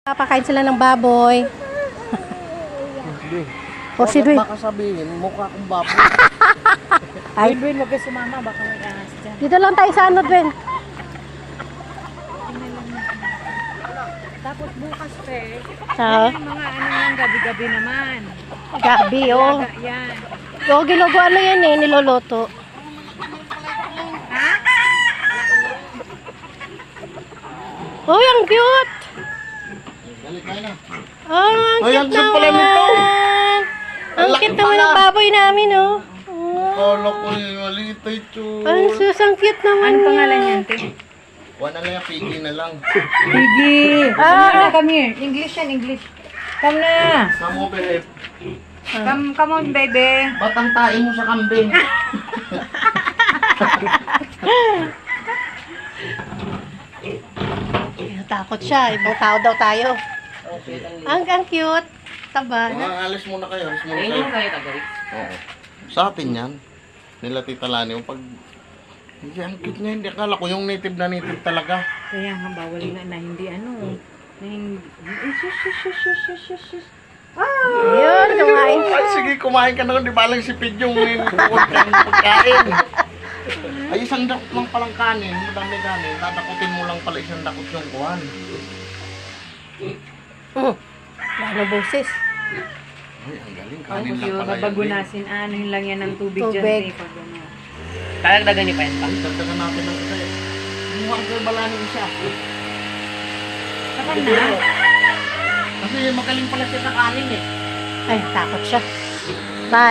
Papakain sila ng baboy. O si Dwayne. Baka sabihin, mukha kong baboy. Ay, Dwayne, wag ka sumama. Baka may ahas dyan. dito lang tayo sa ano, Dwayne. Tapos bukas, te. Sa May mga ano lang, gabi-gabi naman. gabi, oh. Laga yan. O, ginagawa na yan eh, niloloto. Ha? Uy, ang cute! Dali, kain na. Oh, ang Ay, cute ang cute pala naman. nito. Ang Laki cute naman pala. ng baboy namin, oh. Kala ko yung maliit ay Ang sus, ang cute naman Ano niya. pangalan yan, te? Wala na lang, pigi na lang. Piggy. Come here. English yan, English. Come na. Samo, babe. Come on, baby. Batang tae mo sa kambing. Takot siya, ibang tao daw tayo. Ang cute. Taba. Mga alis muna kayo, alis muna kayo. Oo. Sa atin yan. Nila Tita Lani, yung pag... Hindi, ang cute niya. Hindi, akala ko yung native na native talaga. Kaya nga, bawal na hindi ano. Na hindi... Shush. Ayun, kumain siya. Ay, sige, kumain ka na. Di ba lang sipid yung huwag kang pagkain. Ay, isang dakot lang palang kanin. Madami kanin. Dadakutin mo lang pala isang dakot yung kuhan. Ano boses? Ay, ang galing. Ang Kanin lang yung pala yan. babagunasin, ano yun lang yan ng tubig dyan, Tubig. te. Pag ano. Karagdagan niyo pa yan pa? Ay, dagdagan natin ng isa eh. Mukha ang kalbalanin siya. Saka na. Kasi magaling pala siya sa kanin eh. Ay, takot siya. Bye.